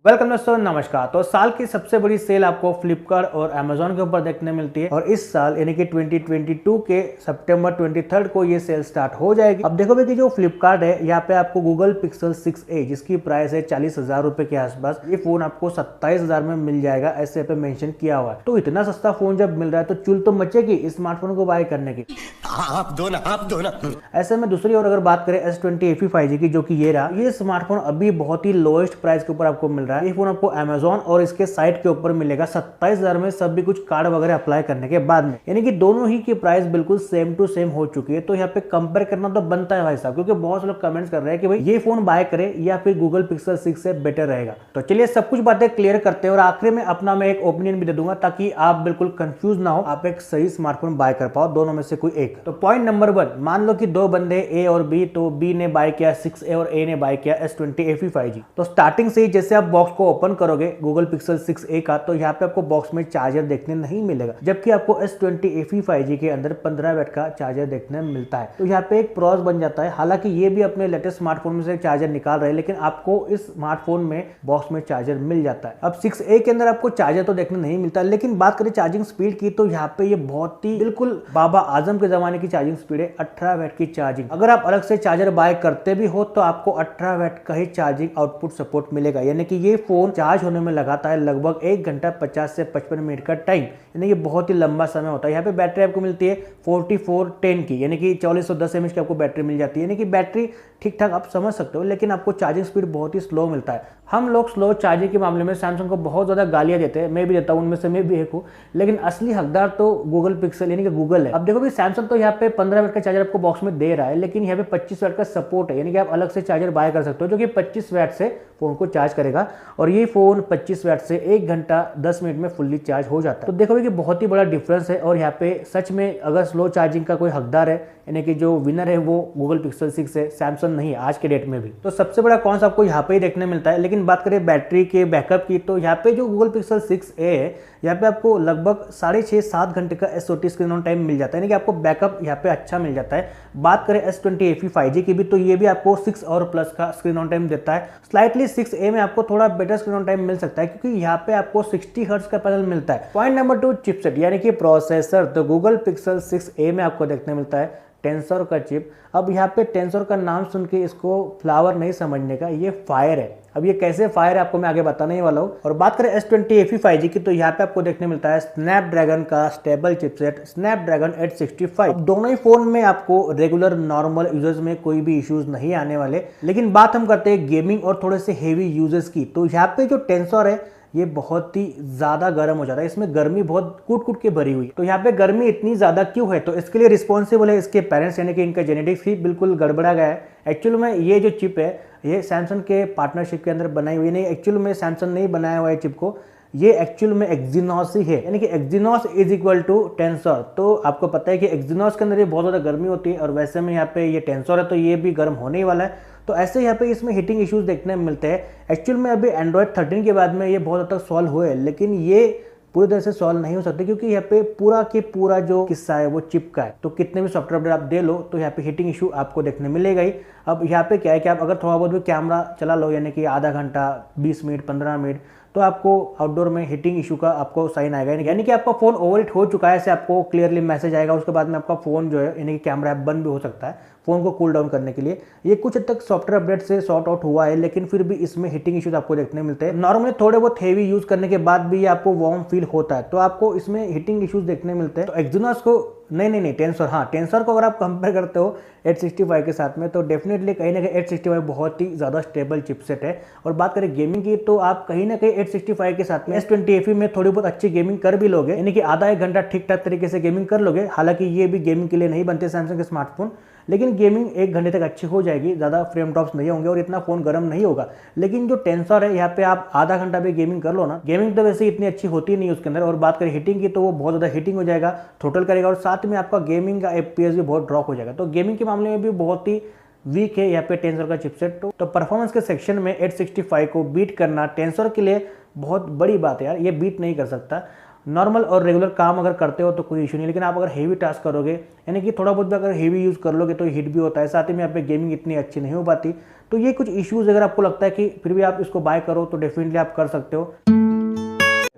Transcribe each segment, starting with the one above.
Welcome दोस्तों, नमस्कार। तो साल की सबसे बड़ी सेल आपको फ्लिपकार्ट और अमेजोन के ऊपर देखने मिलती है और इस साल यानी कि 2022 के सितंबर 23 को ये सेल स्टार्ट हो जाएगी। अब देखोगे कि जो फ्लिपकार्ट है यहाँ पे आपको गूगल पिक्सल 6a जिसकी प्राइस है 40,000 रुपए के आसपास, ये फोन आपको 27,000 में मिल जाएगा, ऐसे पे मेंशन किया हुआ है। तो इतना सस्ता फोन जब मिल रहा है तो चुल तो मचेगी स्मार्टफोन को बाय करने की। आप दो ना। ऐसे में दूसरी ओर अगर बात करें S20 FE 5G की, जो कि ये रहा, ये स्मार्टफोन अभी बहुत ही लोएस्ट प्राइस के ऊपर आपको मिल रहा है। ये फोन आपको अमेजोन और इसके साइट के ऊपर मिलेगा 27,000 में, सब भी कुछ कार्ड वगैरह अप्लाई करने के बाद में, यानी कि दोनों ही की प्राइस बिल्कुल सेम टू सेम हो चुकी है। तो यहाँ पे कंपेयर करना तो बनता है भाई साहब, क्योंकि बहुत से लोग कमेंट्स कर रहे हैं कि भाई ये फोन बाय करे या फिर गूगल पिक्सल 6 से बेटर रहेगा। तो चलिए सब कुछ बातें क्लियर करते हैं और आखिर में अपना मैं एक ओपिनियन भी दे दूंगा ताकि आप बिल्कुल कंफ्यूज ना हो, आप एक सही स्मार्टफोन बाय कर पाओ दोनों में से कोई एक। तो पॉइंट नंबर 1, मान लो कि दो बंदे ए और बी, तो बी ने बाय किया 6a और ए ने बाय किया S20 FE 5G। तो स्टार्टिंग से ही जैसे आप बॉक्स को ओपन करोगे गूगल पिक्सल 6a का, तो यहाँ पे आपको बॉक्स में चार्जर देखने नहीं मिलेगा, जबकि आपको S20 FE 5G के अंदर 15 वाट का चार्जर देखने मिलता है। तो यहाँ पे एक प्रॉस बन जाता है। हालांकि ये भी अपने लेटेस्ट स्मार्टफोन में से चार्जर निकाल रहे हैं, लेकिन आपको इस स्मार्टफोन में बॉक्स में चार्जर मिल जाता है। अब 6a के अंदर आपको चार्जर तो देखने नहीं मिलता, लेकिन बात करें चार्जिंग स्पीड की, तो यहाँ पे ये बहुत ही बिल्कुल बाबा आजम के जमाने की चार्जिंग स्पीड है, 18 वाट की चार्जिंग। अगर आप अलग से चार्जर बाय करते भी हो तो आपको 18 वाट का ही चार्जिंग आउटपुट सपोर्ट मिलेगा, यानी कि ये फोन चार्ज होने में लगाता है लगभग 1 घंटा 50 से 55 मिनट का टाइम, यानी कि बहुत ही लंबा समय होता है। यहाँ पे बैटरी आपको मिलती है 4410 की, यानी कि 4410 mAh की आपको बैटरी मिल जाती है, यानी कि बैटरी ठीक ठाक आप समझ सकते हो, लेकिन आपको चार्जिंग स्पीड बहुत ही स्लो मिलता है। हम लोग स्लो चार्जिंग के मामले में सैमसंग को बहुत ज्यादा गालियां देते हैं, मैं भी देता हूं, उनमें से मैं भी एक हूं, लेकिन असली हकदार तो गूगल पिक्सल यानी कि गूगल है। अब देखो कि सैमसंग तो यहाँ पे 15 वाट का चार्जर आपको बॉक्स में दे रहा है, लेकिन यहाँ पे 25 वाट का सपोर्ट है, यानी कि आप अलग से चार्जर बाय कर सकते हो जो कि 25 वाट से फोन को चार्ज करेगा, और ये फोन 25 वाट से 1 घंटा 10 मिनट में फुल्ली चार्ज हो जाता है। तो देखो कि बहुत ही बड़ा डिफरेंस है। और यहाँ पे सच में अगर स्लो चार्जिंग का कोई हकदार है, यानी कि जो विनर है वो गूगल पिक्सल 6 है, सैमसंग नहीं है आज के डेट में भी। तो सबसे बड़ा कौन सा आपको यहाँ पे ही देखने मिलता है। लेकिन बात करें बैटरी के बैकअप की, तो यहाँ पे जो गूगल पिक्सल 6a है, यहाँ पे आपको लगभग 6.5-7 घंटे का SOT स्क्रीन ऑन टाइम मिल जाता है, यानी कि आपको बैकअप यहाँ पे अच्छा मिल जाता है। बात करें S20 FE 5G की भी, तो ये भी आपको 6 और प्लस का स्क्रीन ऑन टाइम देता है। स्लाइटली 6a में आपको थोड़ा बेटर स्क्रीन ऑन टाइम मिल सकता है, क्योंकि यहाँ पे आपको 60 हर्ट्ज का पैनल मिलता है। पॉइंट नंबर 2, चिपसेट यानी कि प्रोसेसर। तो गूगल पिक्सल 6a में आपको देखने मिलता है टेंसर का चिप। अब यहाँ पे टेंसर का नाम सुन के इसको फ्लावर नहीं समझने का, ये फायर है। अब ये कैसे फायर है आपको मैं आगे बताने ही वाला हूँ। और बात करें S20 FE 5G की, तो यहाँ पे आपको देखने मिलता है स्नैपड्रैगन का स्टेबल चिपसेट स्नैपड्रैगन 865। दोनों ही फोन में आपको रेगुलर नॉर्मल यूजर्स में कोई भी इश्यूज नहीं आने वाले। लेकिन बात हम करते हैं गेमिंग और थोड़े से हेवी यूजर्स की, तो यहाँ पे जो टेंसर है ये बहुत ही ज्यादा गर्म हो जाता है, इसमें गर्मी बहुत कूट कूट के भरी हुई है। तो यहाँ पे गर्मी इतनी ज्यादा क्यों है, तो इसके लिए रिस्पॉन्सिबल है इसके पेरेंट्स, यानी कि इनका जेनेटिक्स ही बिल्कुल गड़बड़ा गया है। एक्चुअल में ये जो चिप है ये सैमसंग के पार्टनरशिप के अंदर बनाई हुई नहीं, एक्चुअल में सैमसंग ने ही बनाया हुआ है चिप को, ये एक्चुअल में एक्जिनोस ही है, यानी कि एक्जिनोस इज इक्वल टू टेंसर। तो आपको पता है कि एक्जिनोस के अंदर ये बहुत ज्यादा गर्मी होती है, और वैसे में यहाँ पे ये टेंसर है तो ये भी गर्म होने ही वाला है। तो ऐसे यहाँ पे इसमें हीटिंग इश्यूज देखने में मिलते हैं। एक्चुअल में अभी एंड्रॉइड 13 के बाद में ये बहुत हद तक सॉल्व हुए, लेकिन ये पूरी तरह से सॉल्व नहीं हो सकते, क्योंकि यहाँ पे पूरा के पूरा जो किस्सा है वो चिप का है। तो कितने भी सॉफ्टवेयर अपडेट आप दे लो तो यहाँ पे हीटिंग इशू आपको देखने मिलेगा ही। अब यहाँ पे क्या है कि आप अगर थोड़ा बहुत भी कैमरा चला लो, यानी कि आधा घंटा 20 मिनट 15 मिनट, तो आपको आउटडोर में हीटिंग इशू का आपको साइन आएगा, यानी कि आपका फोन ओवरहीट हो चुका है, ऐसे आपको क्लियरली मैसेज आएगा। उसके बाद में आपका फोन जो है यानी कि कैमरा ऐप बंद भी हो सकता है फोन को कूल डाउन करने के लिए। ये कुछ हद तक सॉफ्टवेयर अपडेट से सॉर्ट आउट हुआ है, लेकिन फिर भी इसमें हीटिंग इश्यूज आपको देखने मिलते हैं। नॉर्मली थोड़े बहुत हेवी यूज करने के बाद भी आपको वार्म फील होता है, तो आपको इसमें हीटिंग इश्यूज देखने मिलते हैं। तो एक्जिनोस को नहीं टेंसर, हाँ टेंसर को अगर आप कंपेयर करते हो 865 के साथ में, तो डेफिनेटली कहीं ना कहीं 865 बहुत ही ज़्यादा स्टेबल चिपसेट है। और बात करें गेमिंग की, तो आप कहीं ना कहीं 865 के साथ में S20 FE में थोड़ी बहुत अच्छी गेमिंग कर भी लोगे, यानी कि आधा 1 घंटा ठीक ठाक तरीके से गेमिंग कर लोगे। हालांकि ये भी गेमिंग के लिए नहीं बनते सैमसंग के स्मार्टफोन, लेकिन गेमिंग 1 घंटे तक अच्छी हो जाएगी, ज़्यादा फ्रेम ड्रॉप्स नहीं होंगे और इतना फोन गर्म नहीं होगा। लेकिन जो टेंसर है यहाँ पे आप आधा घंटा भी गेमिंग कर लो ना, गेमिंग तो वैसे इतनी अच्छी होती नहीं उसके अंदर। और बात करें हीटिंग की, तो वो बहुत ज़्यादा हीटिंग हो जाएगा, थ्रोटल करेगा, और साथ में आपका गेमिंग का FPS भी बहुत ड्रॉप हो जाएगा। तो गेमिंग के मामले में भी बहुत ही वीक है यहाँ पे टेंसर का चिपसेट। तो परफॉर्मेंस के सेक्शन में 865 को बीट करना टेंसर के लिए बहुत बड़ी बात है यार, ये बीट नहीं कर सकता। नॉर्मल और रेगुलर काम अगर करते हो तो कोई इशू नहीं, लेकिन आप अगर हेवी टास्क करोगे, यानी कि थोड़ा बहुत भी अगर हेवी यूज़ कर लोगे तो हीट भी होता है, साथ ही में यहाँ पे गेमिंग इतनी अच्छी नहीं हो पाती। तो ये कुछ इश्यूज़ अगर आपको लगता है कि फिर भी आप इसको बाय करो तो डेफिनेटली आप कर सकते हो।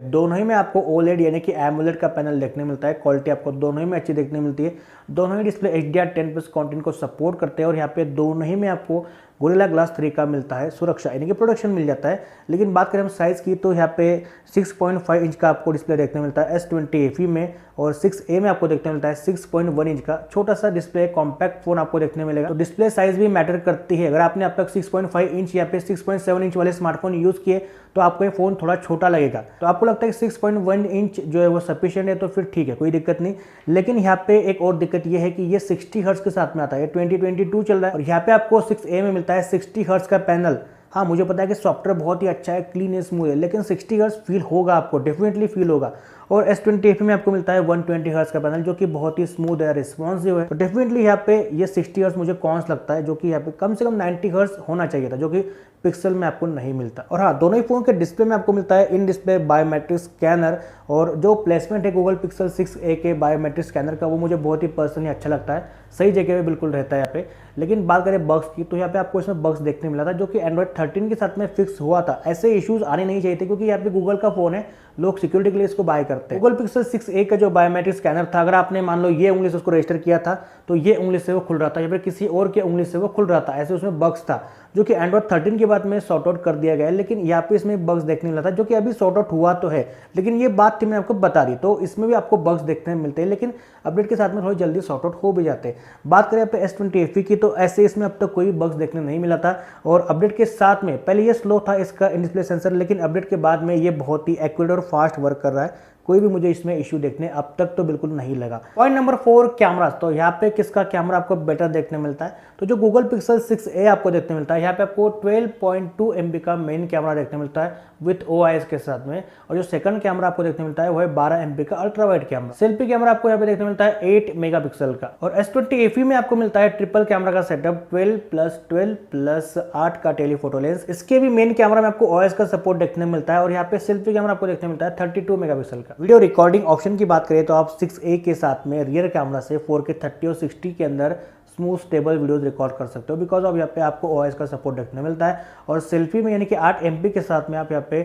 दोनों ही में आपको ओलेड यानी कि एमोलेड का पैनल देखने मिलता है। क्वालिटी आपको दोनों ही में अच्छी देखने मिलती है। दोनों ही डिस्प्ले HDR10+ कंटेंट को सपोर्ट करते हैं और यहाँ पे दोनों ही में आपको गोरिल्ला ग्लास 3 का मिलता है सुरक्षा, यानी कि प्रोटेक्शन मिल जाता है। लेकिन बात करें हम साइज़ की तो यहाँ पे 6.5 इंच का आपको डिस्प्ले देखने मिलता है S20 FE में, और 6A में आपको देखने मिलता है 6.1 इंच का छोटा सा डिस्प्ले कॉम्पैक्ट फोन आपको देखने मिलेगा। तो डिस्प्ले साइज भी मैटर करती है। अगर आपने अब तक 6.5 इंच या पे 6.7 इंच वाले स्मार्टफोन यूज़ किए तो आपको ये फ़ोन थोड़ा छोटा लगेगा। तो आपको लगता है कि 6.1 इंच जो है वो सफिशिएंट है तो फिर ठीक है, कोई दिक्कत नहीं। लेकिन यहाँ पे एक और दिक्कत ये है कि ये 60 हर्ट्ज के साथ में आता है। 2022 चल रहा है और यहाँ पे आपको 6A में मिलता है 60 हर्ट्ज का पैनल। हाँ, मुझे पता है कि सॉफ्टवेयर बहुत ही अच्छा है, क्लीन है, स्मूथ है, लेकिन 60 हर्ट्ज फील होगा आपको, डेफिनेटली फील होगा। और S20 FE में आपको मिलता है 120 हर्ट्ज का पैनल जो कि बहुत ही स्मूथ है, रिस्पॉन्सिव है। तो डेफिनेटली यहाँ पे ये 60 हर्ट्ज मुझे कॉन्स लगता है, जो कि यहाँ पे कम से कम 90 हर्ट्ज होना चाहिए था, जो कि पिक्सल में आपको नहीं मिलता। और हाँ, दोनों ही फोन के डिस्प्ले में आपको मिलता है इन डिस्प्ले बायोमेट्रिक स्कैनर, और जो प्लेसमेंट है गूगल पिक्सल 6a के बायोमेट्रिक स्कैनर का वो मुझे बहुत ही पर्सनली अच्छा लगता है, सही जगह पे बिल्कुल रहता है यहाँ पे। लेकिन बात करें बग्स की तो यहाँ पे आपको इसमें बग्स देखने मिला था जो कि एंड्रॉइड 13 के साथ में फिक्स हुआ था। ऐसे इश्यूज आने नहीं चाहिए थे क्योंकि यहाँ पे गूगल का फोन है, लोग सिक्योरिटी के लिए इसको बाय करते हैं। गूगल पिक्सल 6a का जो बायोमेट्रिक स्कैनर था, अगर आपने मान लो ये उंगली से उसको रजिस्टर किया था तो ये उंगली से वो खुल रहा था या फिर किसी और के उंगली से वो खुल रहा था, ऐसे उसमें बग्स था जो कि एंड्रॉइड 13 के बाद में सॉर्ट आउट कर दिया गया है। लेकिन यहाँ पे इसमें बग्स देखने मिला था जो कि अभी सॉर्ट आउट हुआ तो है, लेकिन ये बात थी मैंने आपको बता दी। तो इसमें भी आपको बग्स देखने मिलते हैं, लेकिन अपडेट के साथ में थोड़ी जल्दी सॉर्ट आउट हो भी जाते हैं। बात करें पे S20 FE की तो ऐसे इसमें अब तक कोई बग्स देखने नहीं मिला था। और अपडेट के साथ में पहले ये स्लो था इसका इन डिस्प्ले सेंसर, लेकिन अपडेट के बाद में ये बहुत ही एक्यूरेट और फास्ट वर्क कर रहा है। कोई भी मुझे इसमें इश्यू देखने अब तक तो बिल्कुल नहीं लगा। Point number 4, camera. तो यहाँ पे किसका कैमरा आपको बेटर देखने मिलता है, तो जो गूगल पिक्सल 6a आपको देखने मिलता है, यहाँ पे आपको 12.2 MB का मेन कैमरा देखने मिलता है विथ OIS के साथ में, और जो सेकंड कैमरा आपको देखने मिलता है वो है 12 MB का ultra wide camera. Selfie camera आपको यहाँ पे देखने मिलता है 8 मेगापिक्सल का। और S20 FE में आपको मिलता है ट्रिपल कैमरा का सेटअप, 12+12+8 का टेलीफोटो लेंस। इसके भी मेन कैमरा में आपको OIS का सपोर्ट देखने मिलता है, और यहाँ पे सेल्फी कैमरा आपको देखने मिलता है 32 मेगापिक्सल का। वीडियो रिकॉर्डिंग ऑप्शन की बात करें तो आप 6a के साथ में रियर कैमरा से 4K 30 और 60 के अंदर स्मूथ स्टेबल वीडियोस रिकॉर्ड कर सकते हो, बिकॉज ऑफ यहाँ पे आपको OIS का सपोर्ट देखने मिलता है। और सेल्फी में यानी कि 8 MP के साथ में आप यहाँ पे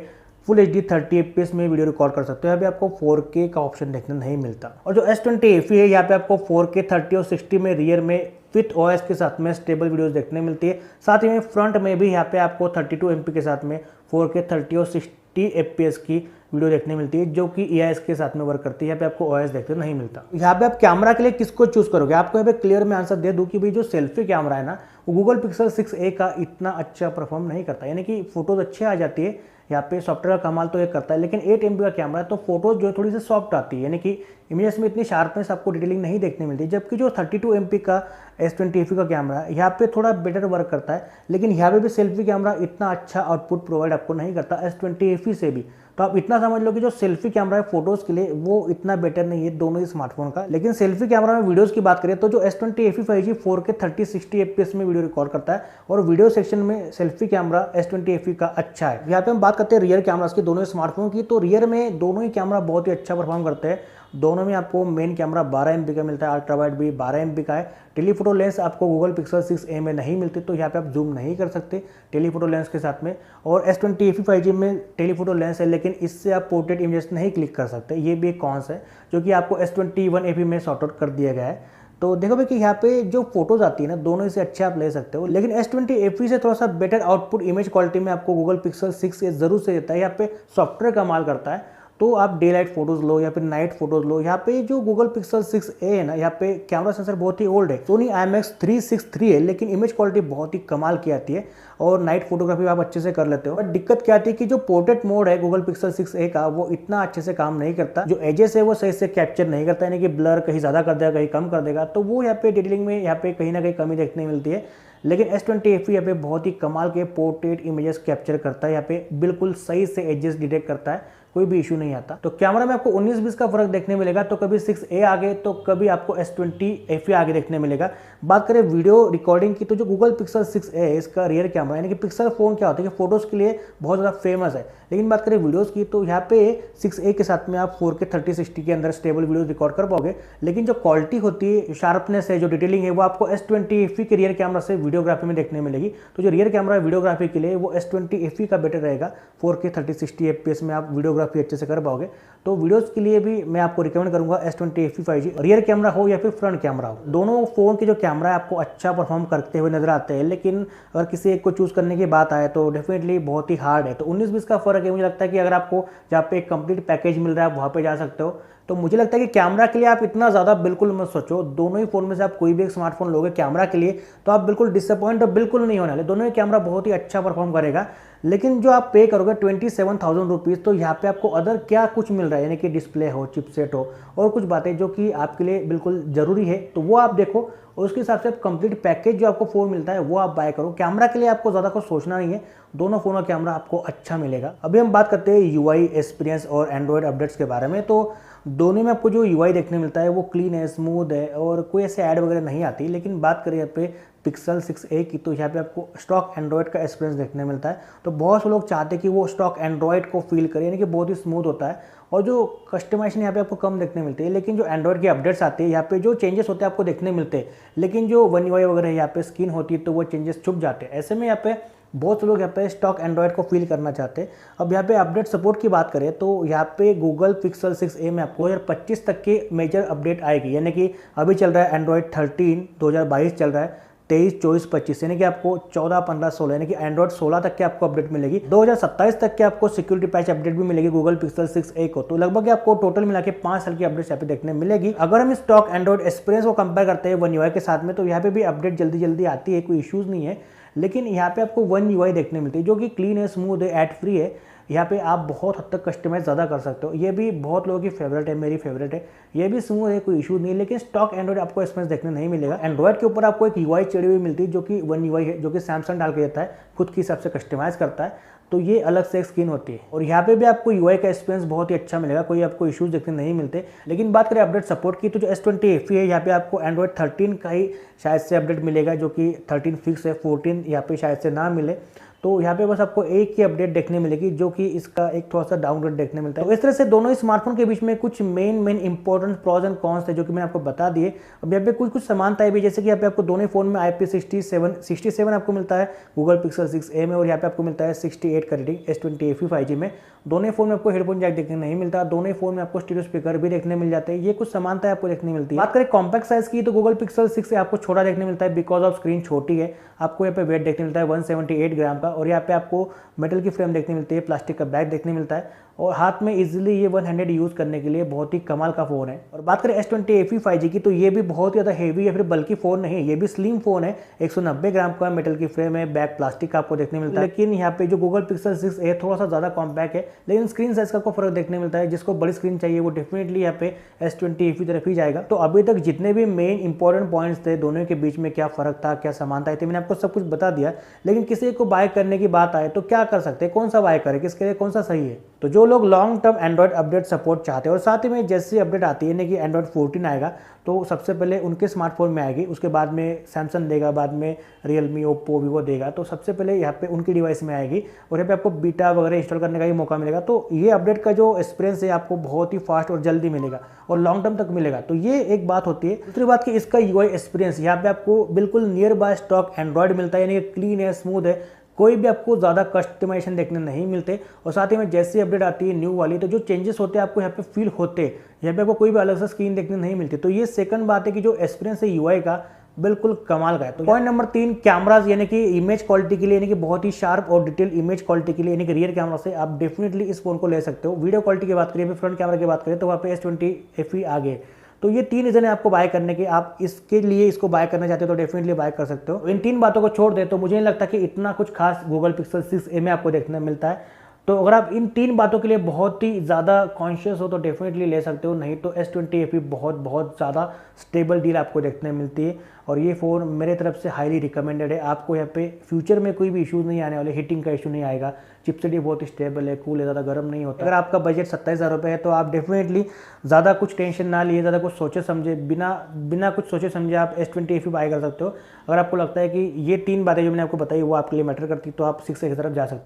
फुल HD 30 FPS में वीडियो रिकॉर्ड कर सकते हो। यहाँ पे आपको 4K का ऑप्शन देखने नहीं मिलता। और जो S20 FE है, यहाँ पे आपको 4K 30 और 60 में रियर में विथ OIS के साथ में स्टेबल वीडियोस देखने मिलती है। साथ ही में फ्रंट में भी यहाँ पे आपको 32 MP के साथ में 4K 30 और 60 FPS की वीडियो देखने मिलती है, जो कि EIS के साथ में वर्क करती है। यहाँ पे आपको OIS देखने नहीं मिलता। यहाँ पे आप कैमरा के लिए किसको चूज करोगे, आपको यहाँ पे क्लियर में आंसर दे दूं कि भाई जो सेल्फी कैमरा है ना, वो गूगल पिक्सल 6a का इतना अच्छा परफॉर्म नहीं करता, यानी कि फोटोज अच्छे आ जाती है। यहाँ पे सॉफ्टवेयर का कमाल तो ये करता है, लेकिन 8 MB का कैमरा है तो फोटोज जो है थोड़ी सी सॉफ्ट आती है, यानी कि इमेजेस में इतनी शार्पनेस आपको डिटेलिंग नहीं देखने मिलती। जबकि जो 32 MP का S20 FE का कैमरा है, यहाँ पे थोड़ा बेटर वर्क करता है, लेकिन यहाँ पे भी सेल्फी कैमरा इतना अच्छा आउटपुट प्रोवाइड आपको नहीं करता S20 FE से भी। तो आप इतना समझ लो कि जो सेल्फी कैमरा है फोटोज के लिए वो इतना बेटर नहीं है दोनों ही स्मार्टफोन का। लेकिन सेल्फी कैमरा में वीडियोस की बात करें तो जो S20 FE 5G 4K 30-60 FPS में वीडियो रिकॉर्ड करता है, और वीडियो सेक्शन में सेल्फी कैमरा S20 FE का अच्छा है। यहाँ पे हम बात करते हैं रियर कैमरास की दोनों स्मार्टफोन की, तो रियर में दोनों ही कैमरा बहुत ही अच्छा परफॉर्म करते हैं। दोनों में आपको मेन कैमरा 12 MP का मिलता है, अल्ट्रा वाइड भी 12 MP का है। टेलीफोटो लेंस आपको गूगल पिक्सल 6a में नहीं मिलती, तो यहाँ पे आप जूम नहीं कर सकते टेलीफोटो लेंस के साथ में। और S20 FE 5G में टेलीफोटो लेंस है, लेकिन इससे आप पोर्ट्रेट इमेजेस नहीं क्लिक कर सकते। ये भी एक कॉन्स है जो कि आपको S21 FE में सॉर्ट आउट कर दिया गया है। तो देखो भाई कि यहाँ पे जो फोटोज आती है ना, दोनों से अच्छे आप ले सकते हो, लेकिन S20 FE से थोड़ा सा बेटर आउटपुट इमेज क्वालिटी में आपको गूगल पिक्सल 6a जरूर से देता है। यहाँ पे सॉफ्टवेयर कमाल करता है, तो आप डे लाइट फोटोज लो या फिर नाइट फोटोज लो। यहाँ पे जो गूगल पिक्सल 6a है ना, यहाँ पे कैमरा सेंसर बहुत ही ओल्ड है, सोनी IMX363 है, लेकिन इमेज क्वालिटी बहुत ही कमाल की आती है और नाइट फोटोग्राफी आप अच्छे से कर लेते हो। बट दिक्कत क्या आती है कि जो पोर्ट्रेट मोड है गूगल पिक्सल 6a का, वो इतना अच्छे से काम नहीं करता। जो एजेस है वो सही से कैप्चर नहीं करता, यानी कि ब्लर कहीं ज़्यादा कर देगा कहीं कम कर देगा, तो वो यहाँ पे डिटेलिंग में यहाँ पे कहीं ना कहीं कमी देखने मिलती है। लेकिन S20 FE यहाँ पे बहुत ही कमाल के पोर्ट्रेट इमेजेस कैप्चर करता है, यहाँ पे बिल्कुल सही से एजेस डिटेक्ट करता है, कोई भी इशू नहीं आता। तो कैमरा में आपको 19-20 का फर्क देखने मिलेगा, तो कभी 6A आगे तो कभी आपको S20 FE आगे देखने मिलेगा। बात करें वीडियो रिकॉर्डिंग की, तो जो गूगल पिक्सल 6A है इसका रियर कैमरा यानी कि पिक्सल फोन क्या होता है कि फोटोज के लिए बहुत ज़्यादा फेमस है, लेकिन बात करें वीडियोस की तो यहाँ पे 6A के साथ में आप 4K 3060 के अंदर स्टेबल वीडियोस रिकॉर्ड कर पाओगे, लेकिन जो क्वालिटी होती है, शार्पनेस है, जो डिटेलिंग है, वो आपको S20 FE के रियर कैमरा से वीडियोग्राफी में देखने मिलेगी। तो जो रियर कैमरा है वीडियोग्राफी के लिए वो S20 FE का बेटर रहेगा। 4K 3060 FPS में आप वीडियोग्राफी अच्छे से कर पाओगे। तो वीडियोस के लिए भी मैं आपको रिकमेंड करूंगा S20 FE 5G, rear camera हो या फिर फ्रंट कैमरा हो। दोनों फोन के जो कैमरा है आपको अच्छा परफॉर्म करते हुए नजर आते हैं, लेकिन अगर किसी एक को चूज करने की बात आए तो डेफिनेटली बहुत ही हार्ड है। तो 19-20 का फर्क है। मुझे लगता है कि अगर आपको जहाँ पे एक कंप्लीट पैकेज मिल रहा है आप वहाँ पे जा सकते हो। तो मुझे लगता है कि कैमरा के लिए आप इतना ज़्यादा बिल्कुल मत सोचो। दोनों ही फोन में से आप कोई भी एक स्मार्टफोन लोगे कैमरा के लिए तो आप बिल्कुल डिसअपॉइंट बिल्कुल नहीं होने वाले। दोनों ही कैमरा बहुत ही अच्छा परफॉर्म करेगा, लेकिन जो आप पे करोगे 27,000 रुपीज़, तो यहाँ पे आपको अदर क्या कुछ मिल रहा है, यानी कि डिस्प्ले हो, चिपसेट हो और कुछ बातें जो कि आपके लिए बिल्कुल ज़रूरी है, तो वो आप देखो और उसके हिसाब से आप कंप्लीट पैकेज जो आपको फ़ोन मिलता है वो आप बाय करो। कैमरा के लिए आपको ज़्यादा कुछ सोचना नहीं है, दोनों फ़ोन का कैमरा आपको अच्छा मिलेगा। अभी हम बात करते हैं UI एक्सपीरियंस और एंड्रॉयड अपडेट्स के बारे में। तो दोनों में आपको जो UI देखने मिलता है वो क्लीन है, स्मूथ है और कोई ऐसे ऐड वगैरह नहीं आती। लेकिन बात करें यहाँ पे पिक्सल 6A की, तो यहाँ पे आपको स्टॉक एंड्रॉयड का एक्सपीरियंस देखने मिलता है। तो बहुत से लोग चाहते हैं कि वो स्टॉक एंड्रॉयड को फील करें, यानी कि बहुत ही स्मूथ होता है और जो कस्टमाइजेशन यहाँ पे आपको कम देखने मिलती है। लेकिन जो एंड्रॉयड के अपडेट्स आते हैं यहाँ पे जो चेंजेस होते हैं आपको देखने मिलते हैं, लेकिन जो One UI वगैरह यहाँ पे स्क्रीन होती है तो वो चेंजेस छुप जाते हैं। ऐसे में यहाँ पे बहुत से लोग यहाँ पे स्टॉक एंड्रॉयड को फील करना चाहते हैं। अब यहाँ पे अपडेट सपोर्ट की बात करें तो यहाँ पे गूगल पिक्सल 6A में आपको 2025 तक के मेजर अपडेट आएगी, यानी कि अभी चल रहा है एंड्रॉयड 13 2022 चल रहा है, 23, 24, 25 यानी कि आपको 14, 15, 16 यानी कि एंड्रॉयड 16 तक के आपको अपडेट मिलेगी। 2027 तक के आपको सिक्योरिटी पैच अपडेट भी मिलेगी गूगल पिक्सल 6A को। तो लगभग आपको टोटल मिला के 5 साल की अपडेट्स यहाँ पे देखने मिलेगी। अगर हम स्टॉक एंड्रॉयड एक्सपीरियंस को कंपेयर करते हैं One UI के साथ में, तो यहाँ पे भी अपडेट जल्दी जल्दी आती है, कोई इश्यूज नहीं है। लेकिन यहाँ पे आपको One UI देखने मिलती है जो कि क्लीन है, स्मूथ है, एड फ्री है। यहाँ पे आप बहुत हद तक कस्टमाइज ज़्यादा कर सकते हो। ये भी बहुत लोगों की फेवरेट है, मेरी फेवरेट है। ये भी स्मूथ है, कोई इशू नहीं है। लेकिन स्टॉक एंड्रॉयड आपको एक्सपीरियंस देखने नहीं मिलेगा। एंड्रॉयड के ऊपर आपको एक UI चढ़ी हुई मिलती है जो कि One UI है, जो कि सैमसंग डाल के देता है, खुद के हिसाब से कस्टमाइज करता है। तो ये अलग से एक स्क्रीन होती है और यहाँ पे भी आपको UI का एक्सपीरियंस बहुत ही अच्छा मिलेगा, कोई आपको इश्यूज देखने नहीं मिलते। लेकिन बात करें अपडेट सपोर्ट की, तो जो S20 FE है यहाँ पे आपको एंड्रॉयड 13 का ही शायद से अपडेट मिलेगा, जो कि 13 फिक्स है, 14 यहाँ पे शायद से ना मिले। तो यहाँ पे बस आपको एक ही अपडेट देखने मिलेगी जो कि इसका एक थोड़ा सा डाउनग्रेड देखने मिलता है। तो इस तरह से दोनों ही स्मार्टफोन के बीच में कुछ main important pros and cons थे जो कि मैंने आपको बता दिए। अब यहाँ पे कुछ समानताएं भी, जैसे कि यहाँ पे आपको दोनों फोन में IP67 आपको मिलता है गूगल पिक्सल 6A में और यहाँ पे आपको मिलता है 68 का रेटिंग S20 FE 5G में। दोनों फोन में आपको हेडफोन जैक देखने नहीं मिलता, दोनों फोन में आपको स्टीरियो स्पीकर भी देखने मिल जाते हैं। ये कुछ समानताएं आपको देखने मिलती है। बात करें कॉम्पैक्ट साइज की, तो गूगल पिक्सल 6 आपको छोटा देखने मिलता है बिकॉज ऑफ स्क्रीन छोटी है। आपको यहाँ पे वेट देखने मिलता है 178 ग्राम का और यहाँ पे आपको मेटल की फ्रेम देखने मिलती है, प्लास्टिक का बैग देखने मिलता है और हाथ में इजीली ये वन हैंडेड यूज करने के लिए बहुत ही कमाल का फोन है। और बात करें S20 FE 5G की, तो ये भी बहुत ही ज्यादा हेवी या फिर बल्कि फोन नहीं है, ये भी स्लिम फोन है। 190 ग्राम का मेटल की फ्रेम है, बैक प्लास्टिक का आपको देखने मिलता है। लेकिन यहाँ पे जो गूगल पिक्सल 6A थोड़ा सा ज्यादा कॉम्पैक्ट है, लेकिन स्क्रीन साइज का आपको फर्क देखने मिलता है। जिसको बड़ी स्क्रीन चाहिए वो डेफिनेटली यहाँ पे S20 FE तरफ ही जाएगा। तो अभी तक जितने भी मेन इंपॉर्टेंट पॉइंट्स थे, दोनों के बीच में क्या फर्क था, क्या समानताएं थी, मैंने आपको सब कुछ बता दिया। लेकिन किसी को बाय करने की बात आए तो क्या कर सकते हैं, कौन सा बाय करें, किसके लिए कौन सा सही है। तो जो लोग long term Android update support चाहते हैं और साथ ही में जैसी अपडेट आती है ना कि एंड्रॉयड 14 आएगा तो सबसे पहले उनके स्मार्टफोन में आएगी, उसके बाद में सैमसंग देगा, बाद में रियलमी, ओप्पो, वीवो देगा। तो सबसे पहले यहाँ पे उनकी डिवाइस में आएगी और यहाँ पे आपको बीटा वगैरह इंस्टॉल करने का ही मौका मिलेगा। तो ये अपडेट का जो एक्सपीरियंस है आपको बहुत ही फास्ट और जल्दी मिलेगा और लॉन्ग टर्म तक मिलेगा। तो ये एक बात होती है। दूसरी बात कि इसका UI एक्सपीरियंस यहाँ पे आपको बिल्कुल नियर बाय स्टॉक एंड्रॉयड मिलता है, यानी कि क्लीन है, स्मूथ है, कोई भी आपको ज़्यादा कस्टमाइजेशन देखने नहीं मिलते। और साथ ही में जैसी अपडेट आती है न्यू वाली, तो जो चेंजेस होते हैं आपको यहाँ पे फील होते हैं, यहाँ पे आपको कोई भी अलग से स्क्रीन देखने नहीं मिलती। तो ये सेकंड बात है कि जो एक्सपीरियंस है UI का बिल्कुल कमाल का है। तो पॉइंट नंबर 3, कैमराज, यानी कि इमेज क्वालिटी के लिए, यानी कि बहुत ही शार्प और डिटेल इमेज क्वालिटी के लिए, यानी कि रियर कैमरा से आप डेफिनेटली इस फोन को ले सकते हो। वीडियो क्वालिटी की बात करिए, फ्रंट कैमरा की बात करें तो वहाँ पे S20 FE आगे। तो ये 3 रीजन है आपको बाय करने के। आप इसके लिए इसको बाय करना चाहते हो तो डेफिनेटली बाय कर सकते हो। इन 3 बातों को छोड़ दे तो मुझे नहीं लगता कि इतना कुछ खास गूगल पिक्सल 6A में आपको देखने मिलता है। तो अगर आप इन 3 बातों के लिए बहुत ही ज़्यादा कॉन्शियस हो तो डेफिनेटली ले सकते हो, नहीं तो S20 FE बहुत बहुत ज़्यादा स्टेबल डील आपको देखने मिलती है। और ये फ़ोन मेरे तरफ से हाईली रिकमेंडेड है। आपको यहाँ पे फ्यूचर में कोई भी इशूज़ नहीं आने वाले, हीटिंग का इशू नहीं आएगा, चिपसेट भी बहुत स्टेबल है, कूल है, ज़्यादा गर्म नहीं होता। अगर आपका बजट 27,000 रुपये है तो आप डेफिनेटली ज़्यादा कुछ टेंशन ना लिए, ज़्यादा कुछ सोचे समझे, बिना कुछ सोचे समझे आप S20 FE बाय कर सकते हो। अगर आपको लगता है कि ये 3 बातें जो मैंने आपको बताई वो आपके लिए मैटर करती तो आप 6 की तरफ जा सकते हो।